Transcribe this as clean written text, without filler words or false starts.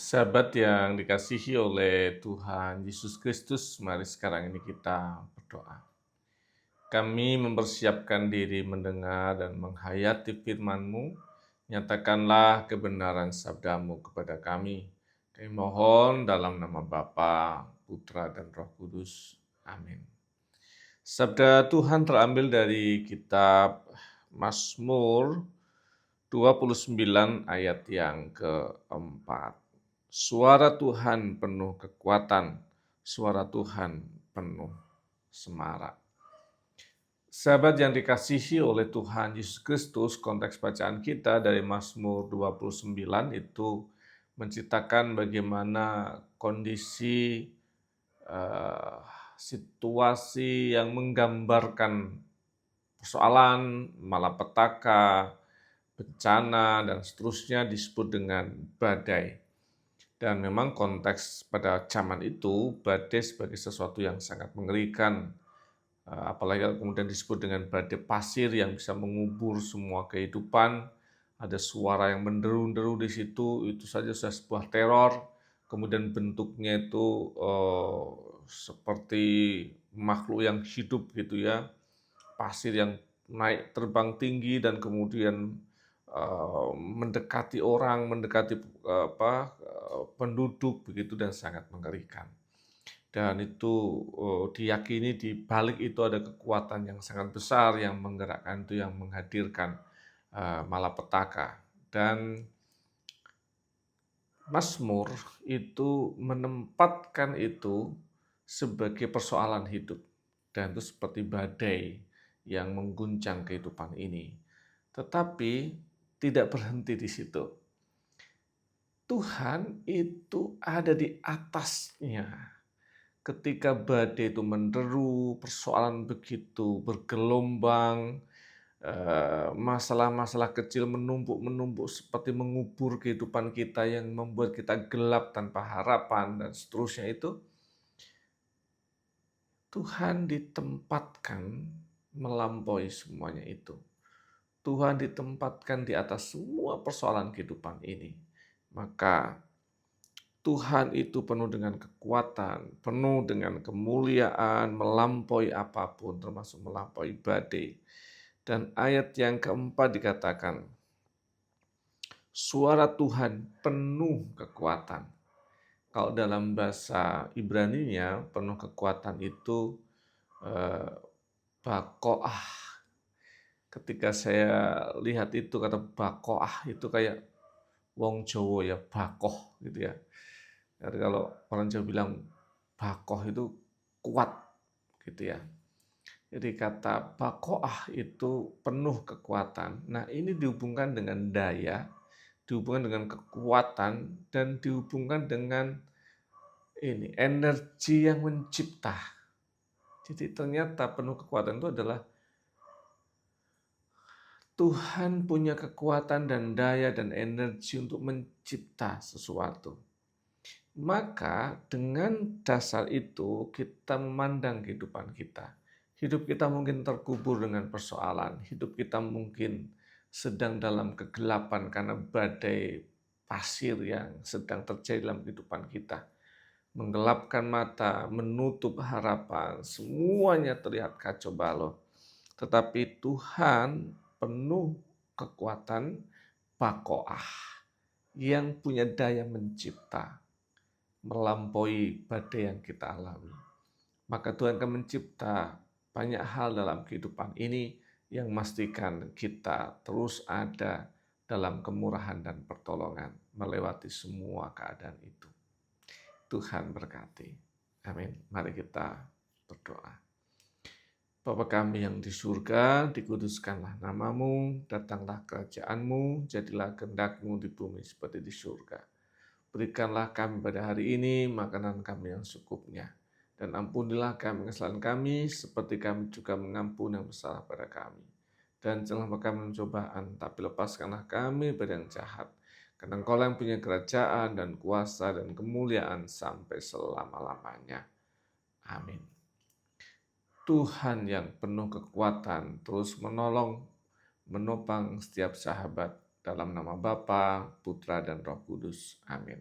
Sahabat yang dikasihi oleh Tuhan Yesus Kristus, mari sekarang ini kita berdoa. Kami mempersiapkan diri mendengar dan menghayati firman-Mu, nyatakanlah kebenaran sabda-Mu kepada kami. Kami mohon dalam nama Bapa, Putra, dan Roh Kudus. Amin. Sabda Tuhan terambil dari kitab Mazmur 29 ayat yang keempat. Suara Tuhan penuh kekuatan, suara Tuhan penuh semarak. Sahabat yang dikasihi oleh Tuhan Yesus Kristus, konteks bacaan kita dari Mazmur 29 itu menceritakan bagaimana kondisi situasi yang menggambarkan persoalan, malapetaka, bencana, dan seterusnya disebut dengan badai. Dan memang konteks pada zaman itu, badai sebagai sesuatu yang sangat mengerikan. Apalagi kalau kemudian disebut dengan badai pasir yang bisa mengubur semua kehidupan. Ada suara yang menderu-deru di situ, itu saja sudah sebuah teror. Kemudian bentuknya itu seperti makhluk yang hidup gitu ya. Pasir yang naik terbang tinggi dan kemudian mendekati orang, mendekati penduduk begitu dan sangat mengerikan. Dan itu diyakini di balik itu ada kekuatan yang sangat besar yang menggerakkan itu, yang menghadirkan malapetaka. Dan Mazmur itu menempatkan itu sebagai persoalan hidup. Dan itu seperti badai yang mengguncang kehidupan ini. Tetapi tidak berhenti di situ. Tuhan itu ada di atasnya. Ketika badai itu menderu, persoalan begitu bergelombang, masalah-masalah kecil menumpuk-menumpuk seperti mengubur kehidupan kita yang membuat kita gelap tanpa harapan dan seterusnya itu, Tuhan ditempatkan melampaui semuanya itu. Tuhan ditempatkan di atas semua persoalan kehidupan ini. Maka Tuhan itu penuh dengan kekuatan, penuh dengan kemuliaan, melampaui apapun, termasuk melampaui badai. Dan ayat yang keempat dikatakan, suara Tuhan penuh kekuatan. Kalau dalam bahasa Ibrani-nya, penuh kekuatan itu bakoah. Ketika saya lihat itu kata bakoah itu kayak wong Jawa ya, bakoh gitu ya. Jadi kalau orang Jawa bilang bakoh itu kuat gitu ya. Jadi kata bakoah itu penuh kekuatan. Nah ini dihubungkan dengan daya, dihubungkan dengan kekuatan, dan dihubungkan dengan ini energi yang mencipta. Jadi ternyata penuh kekuatan itu adalah Tuhan punya kekuatan dan daya dan energi untuk mencipta sesuatu. Maka dengan dasar itu kita memandang kehidupan kita. Hidup kita mungkin terkubur dengan persoalan. Hidup kita mungkin sedang dalam kegelapan karena badai pasir yang sedang terjadi dalam kehidupan kita. Menggelapkan mata, menutup harapan, semuanya terlihat kacau balau. Tetapi Tuhan penuh kekuatan bakoah yang punya daya mencipta melampaui badai yang kita alami. Maka Tuhan akan mencipta banyak hal dalam kehidupan ini yang memastikan kita terus ada dalam kemurahan dan pertolongan melewati semua keadaan itu. Tuhan berkati. Amin. Mari kita berdoa. Bapa kami yang di surga, dikuduskanlah namamu, datanglah kerajaanmu, jadilah kehendak-Mu di bumi seperti di surga. Berikanlah kami pada hari ini makanan kami yang secukupnya. Dan ampunilah kami kesalahan kami, seperti kami juga mengampuni yang bersalah pada kami. Dan janganlah kami mencobaan, tapi lepaskanlah kami dari yang jahat. Karena Engkau yang punya kerajaan dan kuasa dan kemuliaan sampai selama-lamanya. Amin. Tuhan yang penuh kekuatan terus menolong, menopang setiap sahabat dalam nama Bapa, Putra, dan Roh Kudus. Amin.